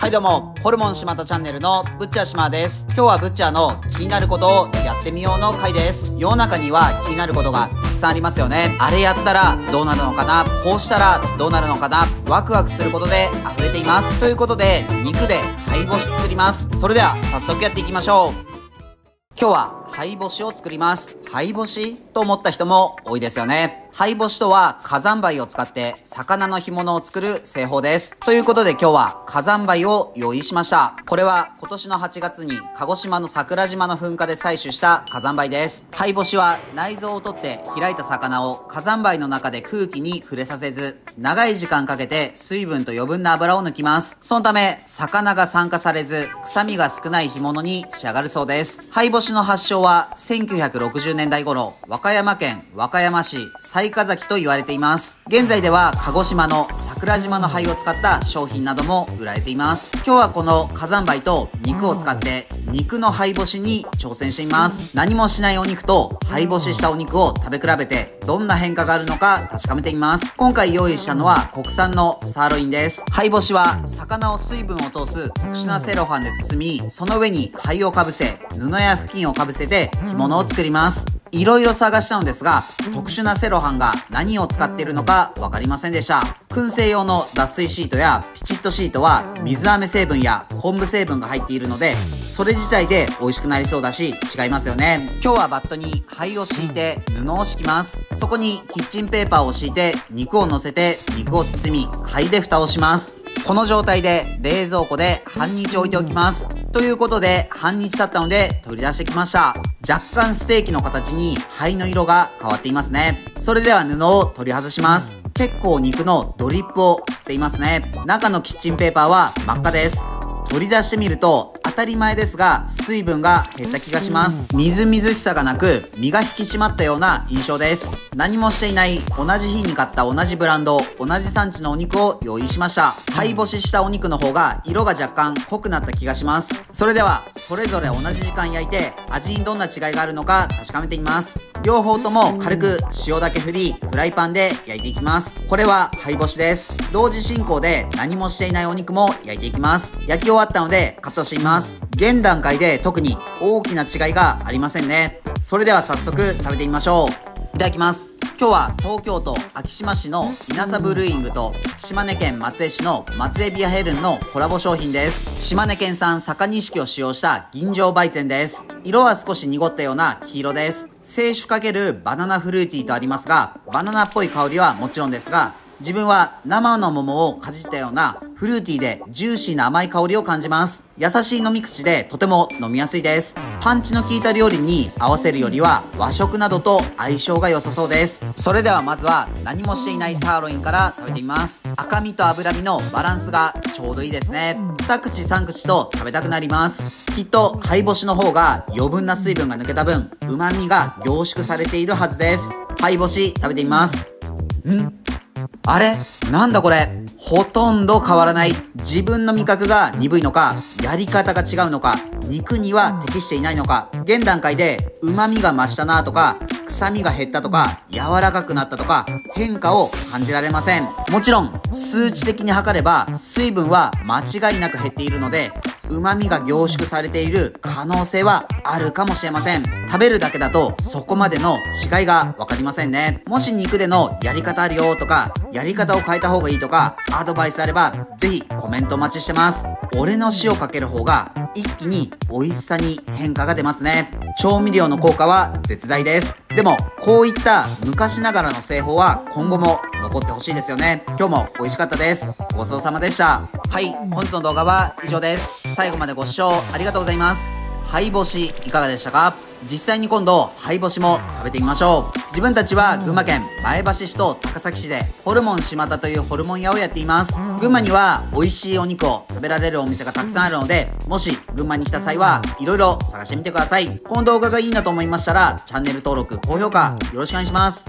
はいどうも、ホルモン島田チャンネルのブッチャー島です。今日はブッチャーの気になることをやってみようの回です。世の中には気になることがたくさんありますよね。あれやったらどうなるのかな、こうしたらどうなるのかな、ワクワクすることで溢れています。ということで、肉で灰干し作ります。それでは早速やっていきましょう。今日は灰干しを作ります。灰干しと思った人も多いですよね。灰干しとは火山灰を使って魚の干物を作る製法です。ということで今日は火山灰を用意しました。これは今年の8月に鹿児島の桜島の噴火で採取した火山灰です。灰干しは内臓を取って開いた魚を火山灰の中で空気に触れさせず、長い時間かけて水分と余分な油を抜きます。そのため魚が酸化されず臭みが少ない干物に仕上がるそうです。灰干しの発祥は1960年代頃、和歌山県和歌山市雑賀崎と言われています。現在では鹿児島の桜島の灰を使った商品なども売られています。今日はこの火山灰と肉を使って肉の灰干しに挑戦しています。何もしないお肉と灰干ししたお肉を食べ比べてどんな変化があるのか確かめてみます。今回用意したのは国産のサーロインです。灰干しは魚を水分を通す特殊なセロハンで包み、その上に灰をかぶせ、布や布巾をかぶせて干物を作ります。いろいろ探したのですが、特殊なセロハンが何を使っているのかわかりませんでした。燻製用の脱水シートやピチッとシートは水飴成分や昆布成分が入っているので、それ自体で美味しくなりそうだし違いますよね。今日はバットに灰を敷いて布を敷きます。そこにキッチンペーパーを敷いて肉を乗せて肉を包み、灰で蓋をします。この状態で冷蔵庫で半日置いておきます。ということで半日経ったので取り出してきました。若干ステーキの形に灰の色が変わっていますね。それでは布を取り外します。結構肉のドリップを吸っていますね。中のキッチンペーパーは真っ赤です。取り出してみると当たり前ですが水分が減った気がします。みずみずしさがなく身が引き締まったような印象です。何もしていない同じ日に買った同じブランド、同じ産地のお肉を用意しました。灰干ししたお肉の方が色が若干濃くなった気がします。それではそれぞれ同じ時間焼いて味にどんな違いがあるのか確かめてみます。両方とも軽く塩だけ振り、フライパンで焼いていきます。これは灰干しです。同時進行で何もしていないお肉も焼いていきます。焼き終わったのでカットしています。現段階で特に大きな違いがありませんね。それでは早速食べてみましょう。いただきます。今日は東京都昭島市の稲佐ブルーイングと島根県松江市の松江ビアヘルンのコラボ商品です。島根県産坂錦を使用した吟醸焙煎です。色は少し濁ったような黄色です。清酒×バナナフルーティーとありますが、バナナっぽい香りはもちろんですが、自分は生の桃をかじったようなフルーティーでジューシーな甘い香りを感じます。優しい飲み口でとても飲みやすいです。パンチの効いた料理に合わせるよりは和食などと相性が良さそうです。それではまずは何もしていないサーロインから食べてみます。赤身と脂身のバランスがちょうどいいですね。2口3口と食べたくなります。きっと灰干しの方が余分な水分が抜けた分、旨味が凝縮されているはずです。灰干し食べてみます。あれ？なんだこれ？ほとんど変わらない。自分の味覚が鈍いのか、やり方が違うのか、肉には適していないのか、現段階で旨味が増したなとか、臭みが減ったとか、柔らかくなったとか、変化を感じられません。もちろん、数値的に測れば、水分は間違いなく減っているので、旨味が凝縮されている可能性はあるかもしれません。食べるだけだとそこまでの違いがわかりませんね。もし肉でのやり方あるよとか、やり方を変えた方がいいとか、アドバイスあれば、ぜひコメントお待ちしてます。俺の塩かける方が一気に美味しさに変化が出ますね。調味料の効果は絶大です。でも、こういった昔ながらの製法は今後も残ってほしいですよね。今日も美味しかったです。ごちそうさまでした。はい、本日の動画は以上です。最後までご視聴ありがとうございます。灰干しいかがでしたか？実際に今度灰干しも食べてみましょう。自分たちは群馬県前橋市と高崎市でホルモン島田というホルモン屋をやっています。群馬には美味しいお肉を食べられるお店がたくさんあるので、もし群馬に来た際はいろいろ探してみてください。この動画がいいなと思いましたらチャンネル登録、高評価よろしくお願いします。